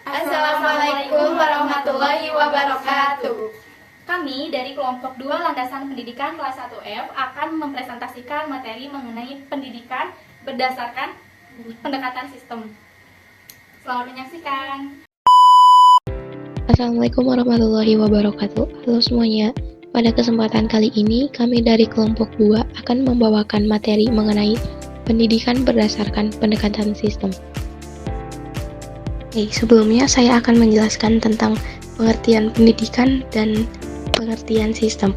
Assalamualaikum warahmatullahi wabarakatuh. Kami dari kelompok 2 Landasan Pendidikan kelas 1F akan mempresentasikan materi mengenai pendidikan berdasarkan pendekatan sistem. Selamat menyaksikan. Assalamualaikum warahmatullahi wabarakatuh. Halo semuanya. Pada kesempatan kali ini, kami dari kelompok 2 akan membawakan materi mengenai pendidikan berdasarkan pendekatan sistem. Sebelumnya saya akan menjelaskan tentang pengertian pendidikan dan pengertian sistem.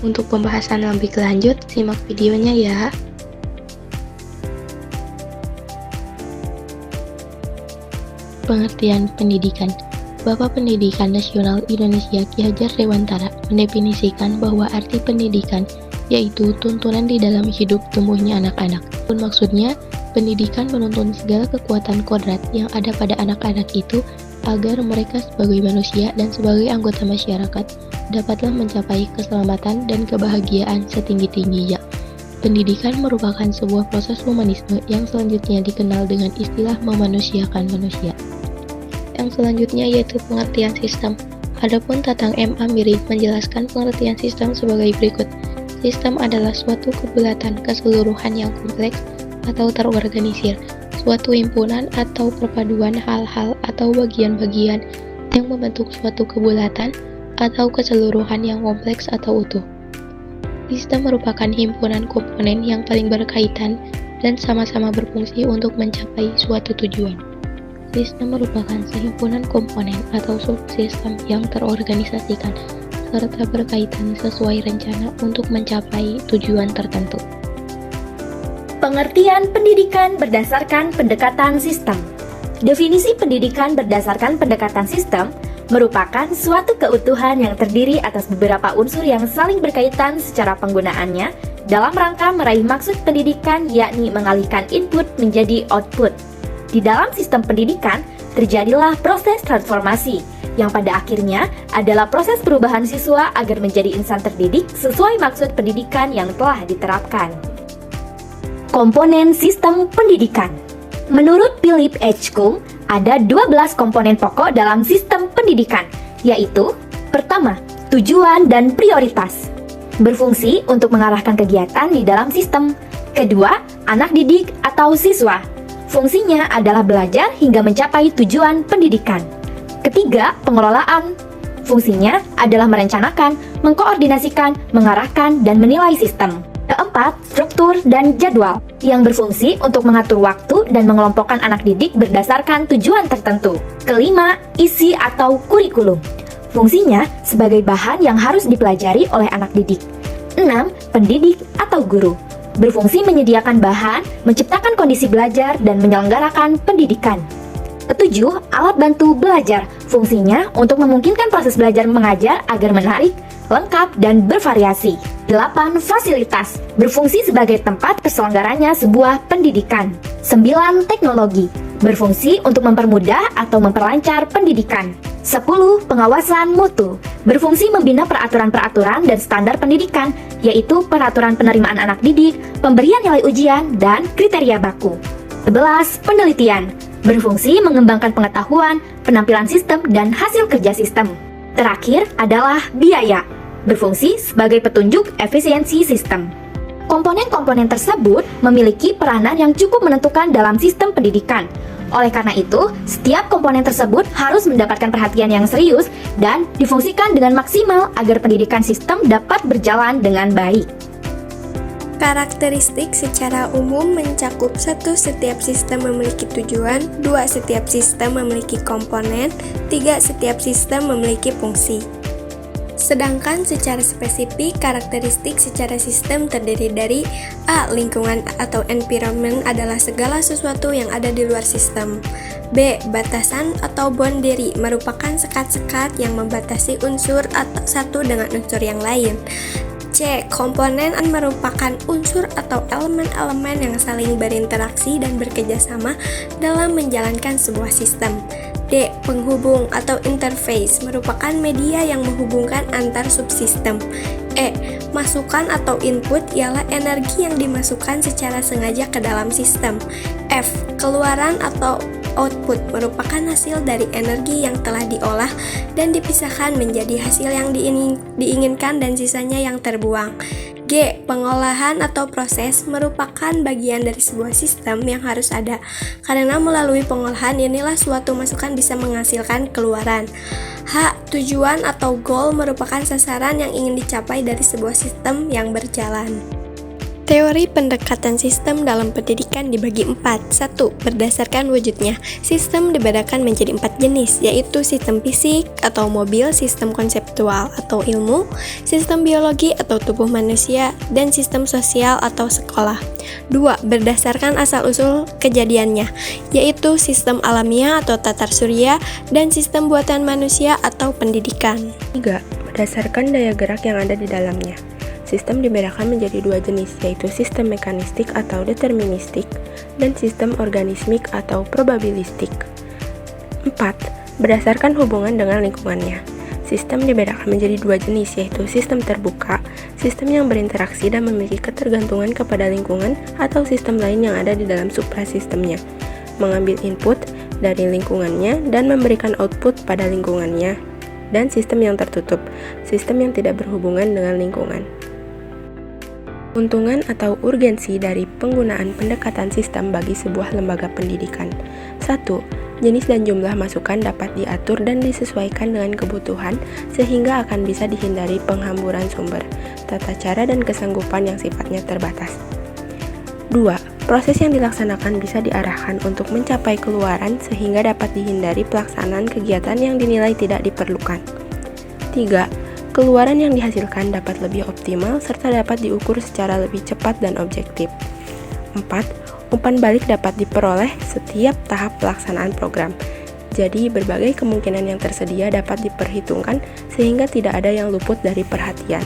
Untuk pembahasan lebih lanjut, simak videonya ya. Pengertian pendidikan. Bapak Pendidikan Nasional Indonesia Ki Hajar Dewantara mendefinisikan bahwa arti pendidikan yaitu tuntunan di dalam hidup tumbuhnya anak-anak. Maksudnya, pendidikan menuntun segala kekuatan kodrat yang ada pada anak-anak itu agar mereka sebagai manusia dan sebagai anggota masyarakat dapatlah mencapai keselamatan dan kebahagiaan setinggi-tingginya. Pendidikan merupakan sebuah proses humanisme yang selanjutnya dikenal dengan istilah memanusiakan manusia. Yang selanjutnya yaitu pengertian sistem. Adapun Tatang M. Amiri menjelaskan pengertian sistem sebagai berikut. Sistem adalah suatu kebulatan keseluruhan yang kompleks atau terorganisir, suatu himpunan atau perpaduan hal-hal atau bagian-bagian yang membentuk suatu kebulatan atau keseluruhan yang kompleks atau utuh. Sistem merupakan himpunan komponen yang paling berkaitan dan sama-sama berfungsi untuk mencapai suatu tujuan. Sistem merupakan sehimpunan komponen atau subsistem yang terorganisasikan serta berkaitan sesuai rencana untuk mencapai tujuan tertentu. Pengertian pendidikan berdasarkan pendekatan sistem. Definisi pendidikan berdasarkan pendekatan sistem merupakan suatu keutuhan yang terdiri atas beberapa unsur yang saling berkaitan secara penggunaannya dalam rangka meraih maksud pendidikan, yakni mengalihkan input menjadi output. Di dalam sistem pendidikan, terjadilah proses transformasi, yang pada akhirnya adalah proses perubahan siswa agar menjadi insan terdidik sesuai maksud pendidikan yang telah diterapkan. Komponen sistem pendidikan. Menurut Philip H. Kuhn, ada 12 komponen pokok dalam sistem pendidikan, yaitu: pertama, tujuan dan prioritas, berfungsi untuk mengarahkan kegiatan di dalam sistem. Kedua, anak didik atau siswa, fungsinya adalah belajar hingga mencapai tujuan pendidikan. Ketiga, pengelolaan, fungsinya adalah merencanakan, mengkoordinasikan, mengarahkan, dan menilai sistem. Keempat, struktur dan jadwal, yang berfungsi untuk mengatur waktu dan mengelompokkan anak didik berdasarkan tujuan tertentu. Kelima, isi atau kurikulum, fungsinya sebagai bahan yang harus dipelajari oleh anak didik. 6. Pendidik atau guru, berfungsi menyediakan bahan, menciptakan kondisi belajar, dan menyelenggarakan pendidikan. Ketujuh, alat bantu belajar, fungsinya untuk memungkinkan proses belajar mengajar agar menarik, lengkap, dan bervariasi. 8. Fasilitas, berfungsi sebagai tempat terselenggaranya sebuah pendidikan. 9. Teknologi, berfungsi untuk mempermudah atau memperlancar pendidikan. 10. Pengawasan mutu, berfungsi membina peraturan-peraturan dan standar pendidikan, yaitu peraturan penerimaan anak didik, pemberian nilai ujian, dan kriteria baku. 11. Penelitian, berfungsi mengembangkan pengetahuan, penampilan sistem, dan hasil kerja sistem. Terakhir adalah biaya, berfungsi sebagai petunjuk efisiensi sistem. Komponen-komponen tersebut memiliki peranan yang cukup menentukan dalam sistem pendidikan. Oleh karena itu, setiap komponen tersebut harus mendapatkan perhatian yang serius dan difungsikan dengan maksimal agar pendidikan sistem dapat berjalan dengan baik. Karakteristik secara umum mencakup 1. Setiap sistem memiliki tujuan, 2. Setiap sistem memiliki komponen, 3. Setiap sistem memiliki fungsi. Sedangkan secara spesifik, karakteristik secara sistem terdiri dari A. Lingkungan atau environment adalah segala sesuatu yang ada di luar sistem. B. Batasan atau boundary merupakan sekat-sekat yang membatasi unsur atau satu dengan unsur yang lain. C. Komponen merupakan unsur atau elemen-elemen yang saling berinteraksi dan bekerjasama dalam menjalankan sebuah sistem. D. Penghubung atau interface merupakan media yang menghubungkan antar subsistem. E. Masukan atau input ialah energi yang dimasukkan secara sengaja ke dalam sistem. F. Keluaran atau Output merupakan hasil dari energi yang telah diolah dan dipisahkan menjadi hasil yang diinginkan dan sisanya yang terbuang. G. Pengolahan atau proses merupakan bagian dari sebuah sistem yang harus ada, karena melalui pengolahan inilah suatu masukan bisa menghasilkan keluaran. H. Tujuan atau goal merupakan sasaran yang ingin dicapai dari sebuah sistem yang berjalan. Teori pendekatan sistem dalam pendidikan dibagi 4. 1. Berdasarkan wujudnya, sistem dibedakan menjadi 4 jenis, yaitu sistem fisik atau mobil, sistem konseptual atau ilmu, sistem biologi atau tubuh manusia, dan sistem sosial atau sekolah. 2. Berdasarkan asal-usul kejadiannya, yaitu sistem alamiah atau tatar surya, dan sistem buatan manusia atau pendidikan. 3. Berdasarkan daya gerak yang ada di dalamnya. Sistem dibedakan menjadi 2 jenis, yaitu sistem mekanistik atau deterministik dan sistem organismik atau probabilistik. 4. Berdasarkan hubungan dengan lingkungannya. Sistem dibedakan menjadi 2 jenis, yaitu sistem terbuka, sistem yang berinteraksi dan memiliki ketergantungan kepada lingkungan, atau sistem lain yang ada di dalam suprasistemnya, mengambil input dari lingkungannya dan memberikan output pada lingkungannya, dan sistem yang tertutup, sistem yang tidak berhubungan dengan lingkungan. Keuntungan atau urgensi dari penggunaan pendekatan sistem bagi sebuah lembaga pendidikan. 1. Jenis dan jumlah masukan dapat diatur dan disesuaikan dengan kebutuhan sehingga akan bisa dihindari penghamburan sumber, tata cara dan kesanggupan yang sifatnya terbatas. 2. Proses yang dilaksanakan bisa diarahkan untuk mencapai keluaran sehingga dapat dihindari pelaksanaan kegiatan yang dinilai tidak diperlukan. 3. Keluaran yang dihasilkan dapat lebih optimal serta dapat diukur secara lebih cepat dan objektif. 4. Umpan balik dapat diperoleh setiap tahap pelaksanaan program. Jadi, berbagai kemungkinan yang tersedia dapat diperhitungkan sehingga tidak ada yang luput dari perhatian.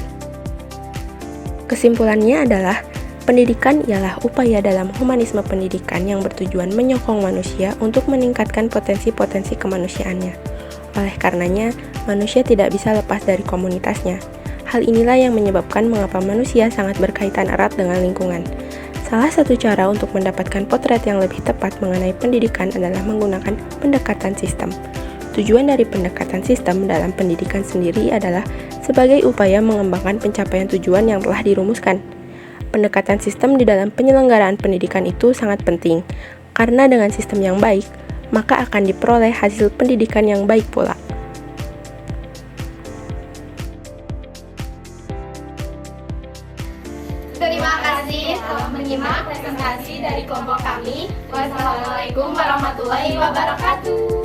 Kesimpulannya adalah, pendidikan ialah upaya dalam humanisme pendidikan yang bertujuan menyokong manusia untuk meningkatkan potensi-potensi kemanusiaannya. Oleh karenanya, manusia tidak bisa lepas dari komunitasnya. Hal inilah yang menyebabkan mengapa manusia sangat berkaitan erat dengan lingkungan. Salah satu cara untuk mendapatkan potret yang lebih tepat mengenai pendidikan adalah menggunakan pendekatan sistem. Tujuan dari pendekatan sistem dalam pendidikan sendiri adalah sebagai upaya mengembangkan pencapaian tujuan yang telah dirumuskan. Pendekatan sistem di dalam penyelenggaraan pendidikan itu sangat penting, karena dengan sistem yang baik, maka akan diperoleh hasil pendidikan yang baik pula. Terima kasih telah menyimak presentasi dari kelompok kami. Wassalamualaikum warahmatullahi wabarakatuh.